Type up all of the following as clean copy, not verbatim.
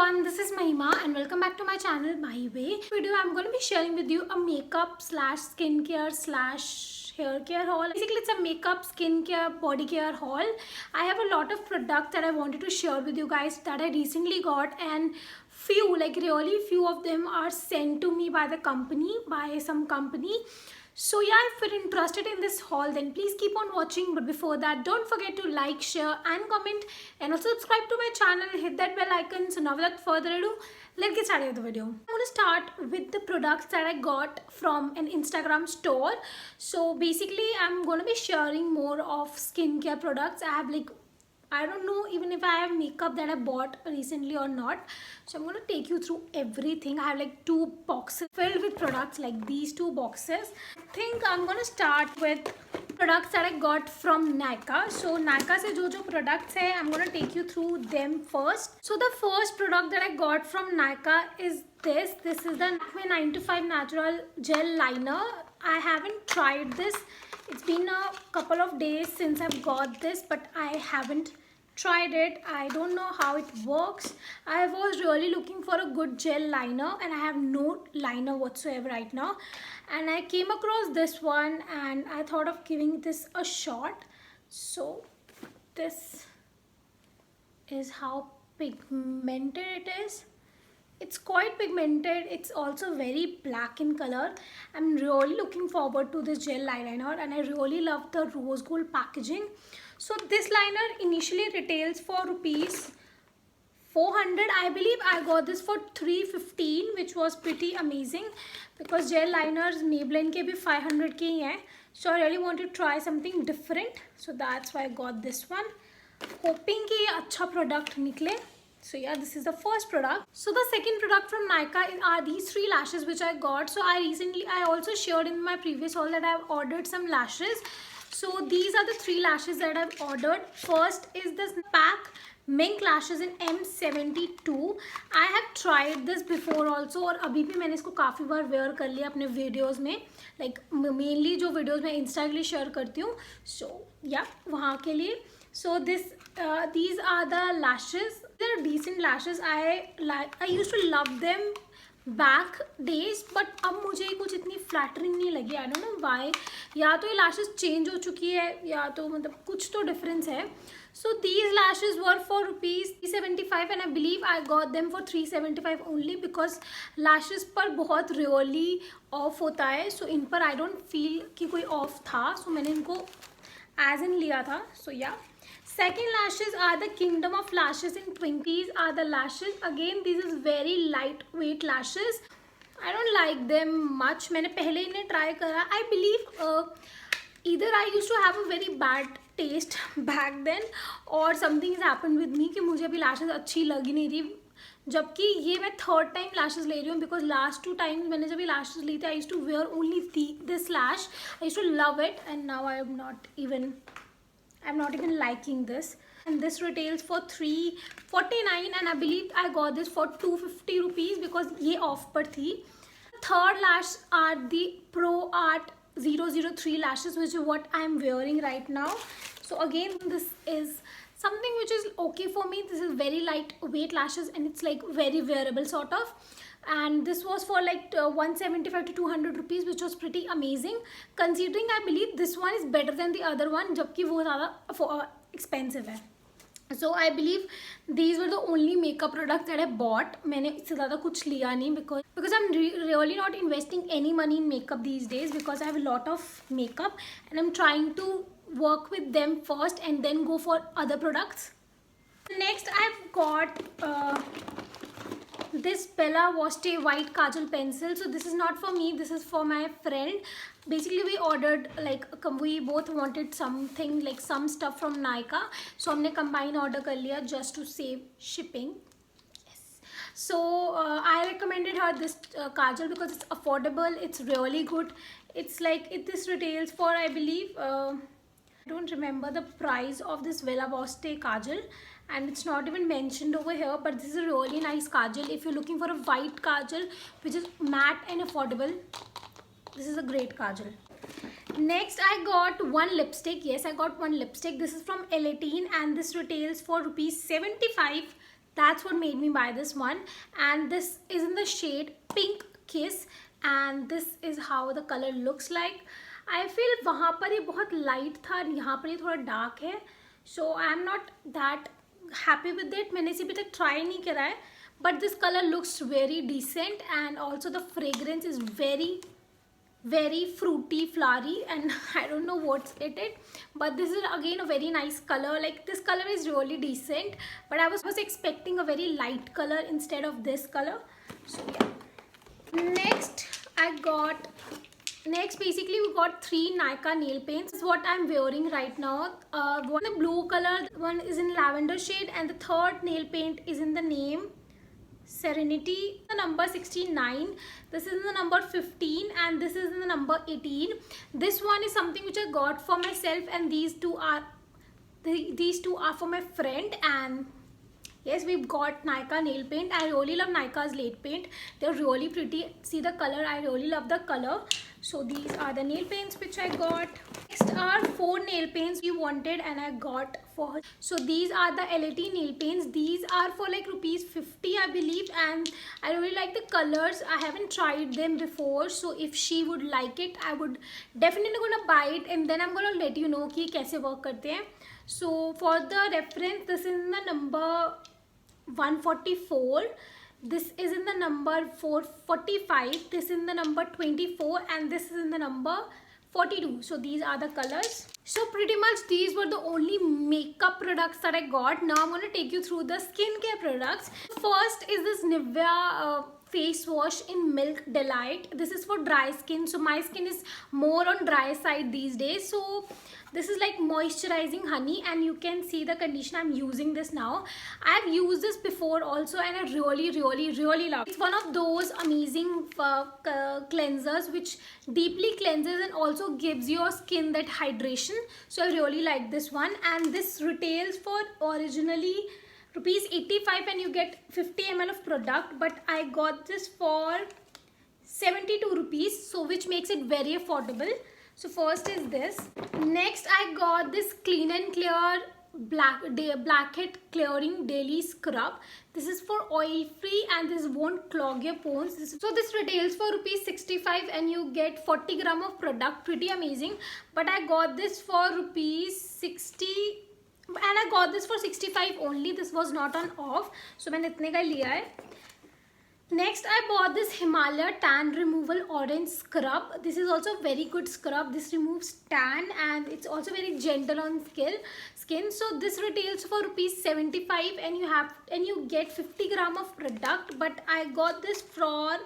everyone, this is Mahima and welcome back to my channel My Way. Video I'm going to be sharing with you a makeup slash skincare slash hair care haul. Basically it's a makeup, skincare, body care haul. I have a lot of products that I wanted to share with you guys that I recently got, and really few of them are sent to me by some company. So yeah, if you're interested in this haul, then please keep on watching. But before that, don't forget to like, share and comment, and also subscribe to my channel, hit that bell icon. So now without further ado, let's get started with the video. I'm going to start with the products that I got from an Instagram store. So basically I'm going to be sharing more of skincare products. I don't know even if I have makeup that I bought recently or not. So I'm going to take you through everything. I have like 2 boxes filled with products, like these 2 boxes. I think I'm going to start with products that I got from Nykaa. So Nykaa se jo products hai, I'm going to take you through them first. So the first product that I got from Nykaa is this. This is the Lakme 9 to 5 Natural Gel Liner. I haven't tried this. It's been a couple of days since I've got this, but I haven't tried it. I don't know how it works. I was really looking for a good gel liner and I have no liner whatsoever right now. And I came across this one and I thought of giving this a shot. So this is how pigmented it is. It's quite pigmented. It's also very black in color. I'm really looking forward to this gel eyeliner and I really love the rose gold packaging. So this liner initially retails for rupees 400. I believe I got this for 315, which was pretty amazing because gel liners Maybelline ke bhi 500 ke hi hai. So I really want to try something different. So that's why I got this one. Hoping ki ye acha product nikle. So yeah, this is the first product. So the second product from Nykaa are these 3 lashes which I got. So I also shared in my previous haul that I have ordered some lashes. So these are the 3 lashes that I've ordered. First is this pack Mink lashes in M72. I have tried this before also और अभी भी मैंने इसको काफ़ी बार wear कर लिया अपने videos में, like mainly जो videos मैं Insta के लिए share करती हूँ. So yeah, वहाँ के लिए. So these are the lashes. They're decent lashes. I used to love them back days, but अब मुझे कुछ इतनी फ्लैटरिंग नहीं लगी. I don't know why. या तो ये lashes change हो चुकी है या तो मतलब कुछ तो difference है. So these lashes were for rupees 375 and I believe I got them for 375 only because lashes पर बहुत really off होता है. So इन पर I don't feel कि कोई off था. So मैंने इनको as in लिया था. So yeah. Second lashes are the Kingdom of Lashes in Twinkies are the lashes. Again, this is very lightweight lashes. I don't like them much. मैंने पहले इन्हें try करा. I believe either I used to have a very bad taste back then or something has happened with me कि मुझे अभी lashes अच्छी लगी नहीं थी. जबकि ये मैं third time lashes ले रही हूँ because last 2 times मैंने जब ये lashes ली थी I used to wear only this lash. I used to love it and now I'm not even liking this. And this retails for 349 and I believe I got this for 250 rupees because ये off पर थी. Third lash are the Pro Art 003 lashes, which is what I'm wearing right now. So again, this is something which is okay for me. This is very lightweight lashes and it's like very wearable sort of. And this was for like 175 to 200 rupees, which was pretty amazing considering I believe this one is better than the other one जबकि वो ज़्यादा expensive है. So I believe these were the only makeup products that I bought. मैंने इससे ज़्यादा कुछ लिया नहीं because I'm really not investing any money in makeup these days because I have a lot of makeup and I'm trying to work with them first and then go for other products. Next I've got this Bella Voste white kajal pencil. So this is not for me, this is for my friend. Basically we ordered we both wanted something like some stuff from Nykaa, so हमने combine order कर लिया just to save shipping. Yes. So I recommended her this kajal because it's affordable, it's really good. It's like this retails for I believe I don't remember the price of this Bella Voste kajal and it's not even mentioned over here, but this is a really nice kajal. If you're looking for a white kajal which is matte and affordable, this is a great kajal. Next I got one lipstick. Yes, I got one lipstick. This is from L18 and this retails for rupees 75. that's what made me buy this one. And this is in the shade Pink Kiss, and this is how the color looks like. I feel वहाँ पर ये बहुत light था, यहाँ पर ये थोड़ा dark है, so I am not that happy with it. मैंने इसे अभी तक try नहीं करा है, but this color looks very decent, and also the fragrance is very fruity, flowery, and I don't know what's it, but this is again a very nice color. Like, this color is really decent, but I was expecting a very light color instead of this color. So yeah, next basically we got 3 Nykaa nail paints. This is what I'm wearing right now. One in the blue color, one is in lavender shade, and the third nail paint is in the name Serenity, the number 69. This is the number 15, and this is the number 18. This one is something which I got for myself, and these two are for my friend. And yes, we've got Nykaa nail paint. I really love Nykaa's nail paint. They're really pretty. See the color, I really love the color. So these are the nail paints which I got. Next are 4 nail paints we wanted and I got for her. So these are the LAT nail paints. These are for like rupees 50 I believe, and I really like the colors. I haven't tried them before, so if she would like it, I would definitely gonna buy it, and then I'm gonna let you know कि कैसे work करते हैं. So for the reference, this is in the number 144. This is in the number 445, this is in the number 24, and this is in the number 42. So these are the colors. So pretty much these were the only makeup products that I got. Now I'm going to take you through the skincare products. First is this Nivea face wash in Milk Delight. This is for dry skin, so my skin is more on dry side these days, so this is like moisturizing honey, and you can see the conditioner I'm using this now. I've used this before also, and I really love it. It's one of those amazing cleansers which deeply cleanses and also gives your skin that hydration, so I really like this one. And this retails for originally rupees 85, and you get 50 ml of product, but I got this for 72 rupees, so which makes it very affordable. So first is this. Next I got this Clean and Clear Blackhead Clearing Daily Scrub. This is for oil free, and this won't clog your pores. So this retails for rupees 65, and you get 40 gram of product. Pretty amazing. But I got this for rupees 60, and I got this for 65 only. This was not on off, so मैंने इतने का लिया है. Next I bought this Himalaya Tan Removal Orange Scrub. This is also a very good scrub. This removes tan, and it's also very gentle on skin. So this retails for rupees 75, and you get 50 gram of product. But I got this for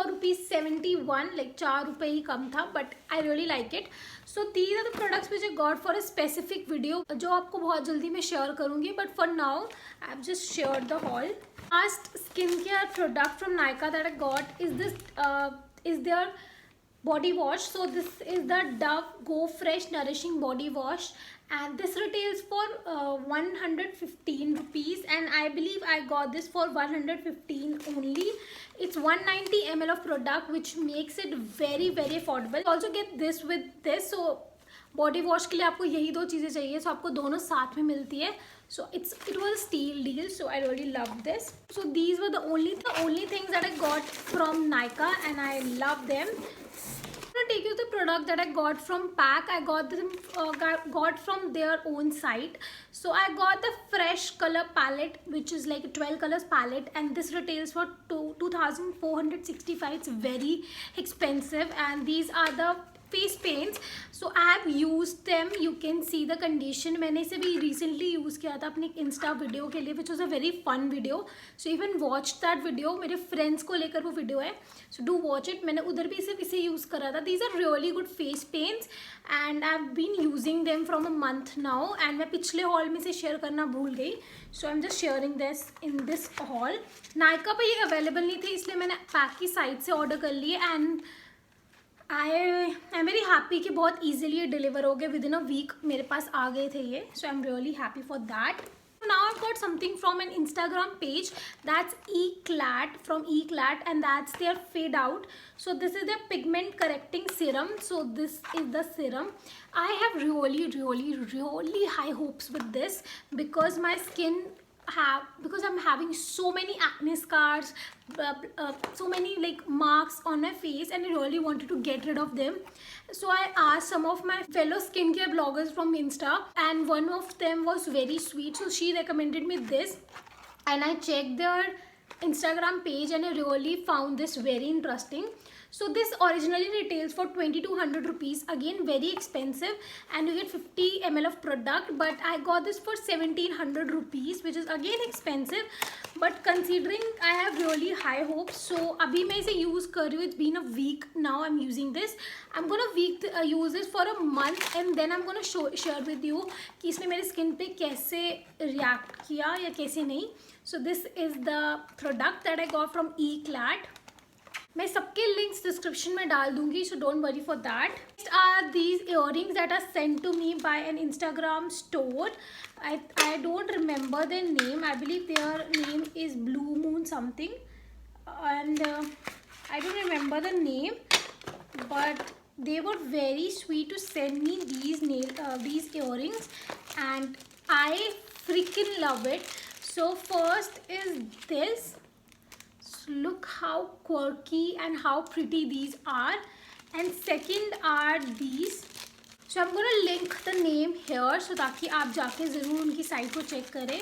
rupees 71, like 4 रुपए ही कम था, but I really like it. So these are the products which I got for a specific video, जो आपको बहुत जल्दी मैं share करूँगी, but for now I've just shared the haul. Last skincare product from Nykaa that I got is this is their body wash. So this is the Dove Go Fresh Nourishing Body Wash, and this retails for 115 rupees, and I believe I got this for 115 only. It's 190 ml of product, which makes it very affordable. You also get this with this. So body wash के लिए आपको यही 2 चीज़ें चाहिए, सो आपको दोनों साथ में मिलती है. So it was a steal deal, so I really loved this. So these were the only things that I got from Nykaa, and I love them. I'm gonna take you the product that I got from Pack. I got them got from their own site. So I got the Fresh Color Palette, which is like a 12 colors palette, and this retails for 2,465. It's very expensive, and these are the face paints. So I have used them. You can see the condition. मैंने इसे भी recently use किया था अपने Insta video के लिए, which was a very fun video. So even watch that video. मेरे friends को लेकर वो वीडियो है, so do watch it. मैंने उधर भी इसे यूज़ करा था. These are really good face paints, and I've been using them from a month now. And मैं पिछले haul में से share करना भूल गई, so I'm just sharing this in this haul. Nykaa पे ये available नहीं थे, इसलिए मैंने Pack की साइट से order कर लिए, and I am very happy कि बहुत ईजिली डिलीवर हो गए. विद इन अ वीक मेरे पास आ गए थे ये, so I am really happy for that. Now I've got something from an Instagram page, that's Eclat, from Eclat, and that's their Fade Out. So this is their pigment correcting serum. So this is the serum. I have really high hopes with this, because my skin, because I'm having so many acne scars, so many like marks on my face, and I really wanted to get rid of them. So I asked some of my fellow skincare bloggers from Insta, and one of them was very sweet, so she recommended me this, and I checked their Instagram page and I really found this very interesting. So this originally retails for 2200 rupees, again very expensive, and you get 50 ml of product, but I got this for 1700 rupees, which is again expensive, but considering I have really high hopes, so abhi मैं इसे use कर रही हूँ. It's been a week now I'm using this. I'm gonna use this for a month, and then I'm gonna share with you कि इसने मेरे skin पे कैसे react किया या कैसे नहीं. So this is the product that I got from Eclat. मैं सबके links description में डाल दूँगी, so don't worry for that. Next are these earrings that are sent to me by an Instagram store. I don't remember their name. I believe their name is Blue Moon something, and I don't remember the name, but they were very sweet to send me these earrings, and I freaking love it. So first is this. Look how quirky and how pretty these are, and second are these. So I'm gonna link the name here, so ताकि आप जाके ज़रूर उनकी site को check करें.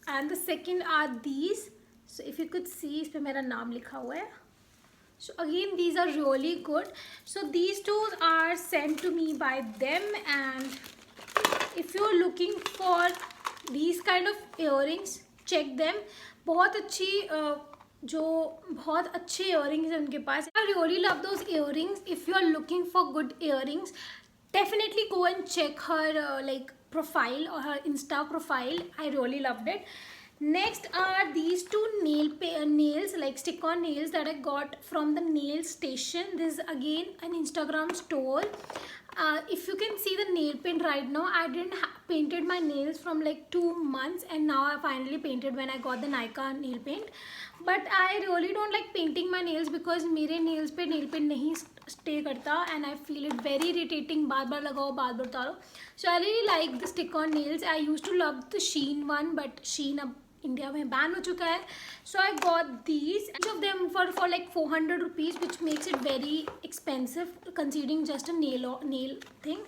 And the second are these. So if you could see, इस पे मेरा नाम लिखा हुआ है. So again, these are really good. So these two are sent to me by them, and if you're looking for these kind of earrings, check them. बहुत अच्छे earrings हैं उनके पास. I really love those earrings. If you are looking for good earrings, definitely go and check her like profile or her Insta profile. I really loved it. Next are these two nails, like stick-on nails, that I got from the nail station. This is again an Instagram store. If you can see the nail paint right now, I didn't painted my nails from like 2 months, and now I finally painted when I got the Nykaa nail paint. But I really don't like painting my nails because मेरे nails पे nail paint नहीं stay करता, and I feel it very irritating. बार बार लगाओ, बार बार उतारो. So I really like the stick-on nails. I used to love the Shein one, but Shein अब India में ban हो चुका है. So I got these, each of them for like 400 rupees, which makes it very expensive considering just a nail thing.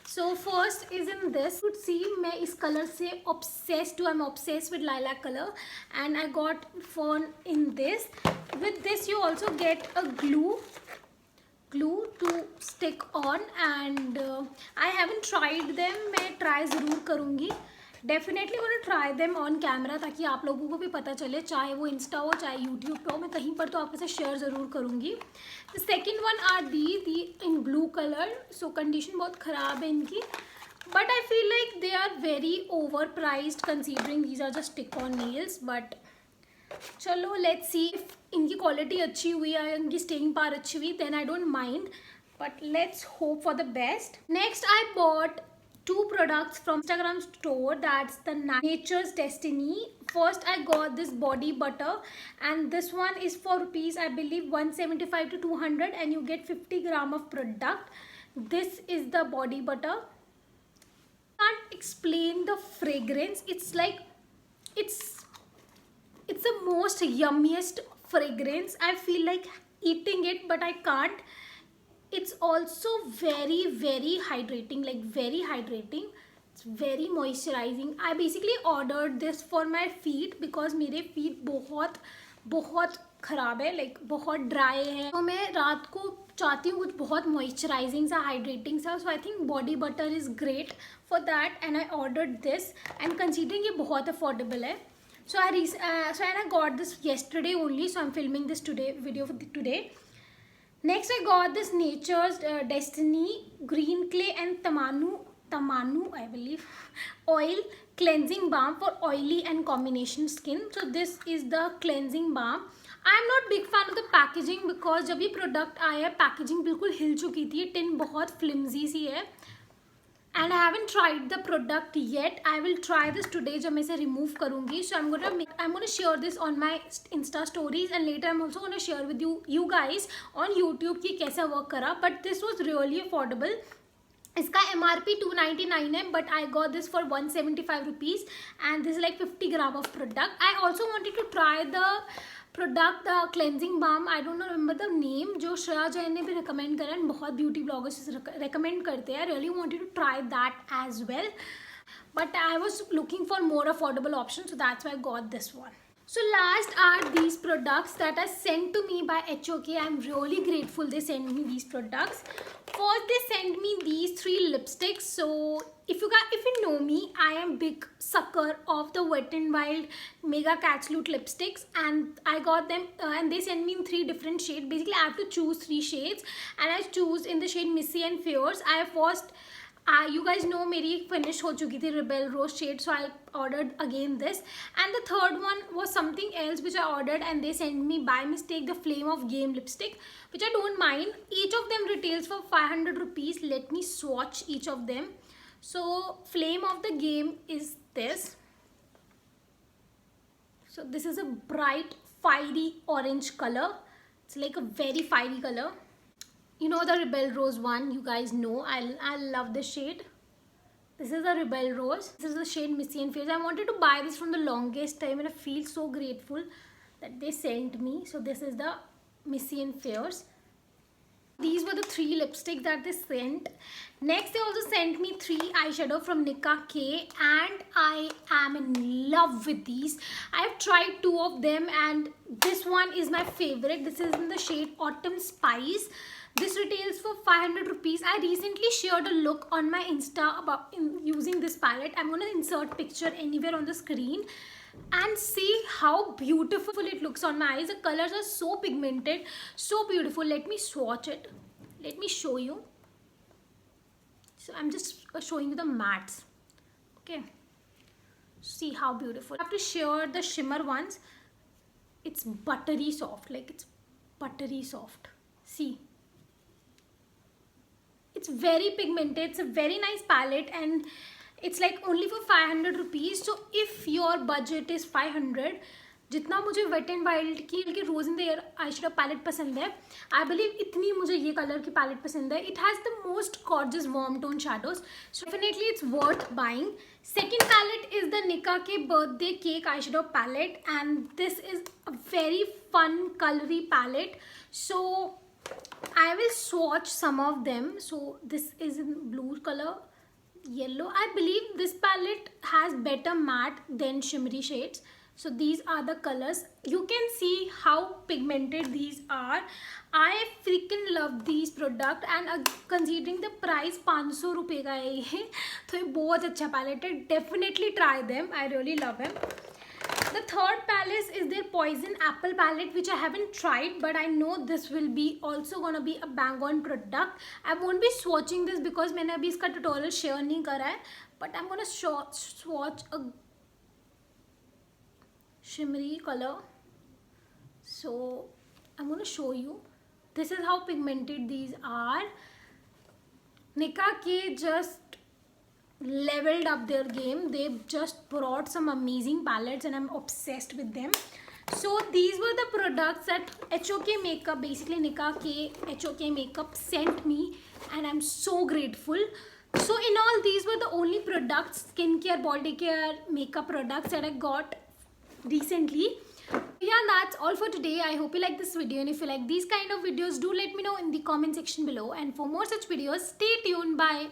So first is in this. You could see मैं इस color से obsessed हूँ. I'm obsessed with lilac color, and I got phone in this. With this you also get a glue to stick on, and I haven't tried them. मैं try ज़रूर करूँगी. Definitely gonna try them on camera, ताकि आप लोगों को भी पता चले, चाहे वो इंस्टा हो चाहे यूट्यूब पे हो. मैं कहीं पर तो आपके साथ शेयर ज़रूर करूँगी. The second one are the in blue colour. So condition बहुत ख़राब है इनकी, but I feel like they are very overpriced considering these are just stick on nails. But चलो लेट्स सी इफ इनकी quality अच्छी हुई या इनकी स्टेइंग पावर अच्छी हुई, then I don't mind, but let's hope for the best. Next I bought two products from Instagram store. That's the Nature's Destiny. First I got this body butter, and this one is for rupees I believe 175 to 200, and you get 50 gram of product. This is the body butter. Can't explain the fragrance. It's like it's the most yummiest fragrance. I feel like eating it, but I can't. It's also very hydrating, like very hydrating. It's very moisturizing. I basically ordered this for my feet because मेरे feet बहुत ख़राब है, like बहुत dry है. तो मैं रात को चाहती हूँ कुछ बहुत moisturizing सा, hydrating सा. So I think body butter is great for that, and I ordered this. And considering ये बहुत affordable है, so I got this yesterday only. So I'm filming this video for today. Next I got this Nature's Destiny Green Clay and Tamanu I believe oil cleansing balm for oily and combination skin. So this is the cleansing balm. I am not big fan of the packaging because जब ये product आया packaging बिल्कुल हिल चुकी थी. tin बहुत flimsy सी है, and I haven't tried the product yet. I will try this today जब मैं इसे remove करूँगी. So I'm gonna share this on my Insta stories, and later I'm also gonna share with you guys on YouTube कि कैसा work करा. But this was really affordable. इसका MRP 299 है, but I got this for 175 rupees and this like 50 gram of product. I also wanted to try the product, the cleansing balm. I don't know remember the name, जो श्रेया जैन ने भी recommend करा and बहुत beauty bloggers recommend करते हैं. I really wanted to try that as well, but I was looking for more affordable options, so that's why I got this one. So last are these products that are sent to me by HOK. I'm really grateful they sent me these products. First they sent me these 3 lipsticks. So if you know me, I am big sucker of the Wet n Wild Mega Catch Loot lipsticks, and I got them and they sent me in 3 different shades. Basically I have to choose 3 shades and I choose in the shade Missy and Fierce. I have first you guys know मेरी finish हो चुकी थी Rebel Rose shade, so I ordered again this, and the third one was something else which I ordered and they sent me by mistake the Flame of Game lipstick, which I don't mind. Each of them retails for 500 rupees. Let me swatch each of them. So Flame of the Game is this. So this is a bright fiery orange color. It's like a very fiery color. You know the Rebel Rose one, you guys know I love this shade. This is the Rebel Rose. This is the shade Missy and Fierce. I wanted to buy this from the longest time and I feel so grateful that they sent me. So this is the Missy and Fierce. These were the 3 lipsticks that they sent. Next they also sent me 3 eyeshadow from Nicka K, and I am in love with these. I have tried 2 of them and this one is my favorite. This is in the shade Autumn Spice. This retails for 500 rupees. I recently shared a look on my Insta about using this palette. I'm going to insert picture anywhere on the screen and see how beautiful it looks on my eyes. The colors are so pigmented, so beautiful. Let me swatch it. Let me show you. So I'm just showing you the mattes. Okay. See how beautiful. I have to share the shimmer ones. It's buttery soft. Like it's buttery soft. See. It's very pigmented. It's a very nice palette and it's like only for 500 rupees. So if your budget is 500, जितना मुझे Wet n Wild की Rose in the Air eyeshadow palette पसंद है, I believe इतनी मुझे ये color की palette पसंद है. It has the most gorgeous warm tone shadows, so definitely it's worth buying. Second palette is the Nicka K Birthday Cake eyeshadow palette, and this is a very fun colory palette. So I will swatch some of them. So this is in blue color, yellow. I believe this palette has better matte than shimmery shades. So these are the colors. You can see how pigmented these are. I freaking love these products, and considering the price 500 रुपये का है ये, तो ये बहुत अच्छा palette है. Definitely try them. I really love them. The third palette is their Poison Apple palette, which I haven't tried, but I know this will be also gonna be a bang on product. I won't be swatching this because मैंने अभी इसका tutorial share नहीं करा है, but I'm gonna swatch a shimmery color. So I'm gonna show you. This is how pigmented these are. Nicka K just leveled up their game. They just brought some amazing palettes and I'm obsessed with them. So these were the products that HOK Makeup, basically Nicka K HOK Makeup sent me, and I'm so grateful. So in all, these were the only products, skincare, body care, makeup products that I got recently. Yeah, that's all for today. I hope you like this video, and if you like these kind of videos, do let me know in the comment section below, and for more such videos, stay tuned. Bye.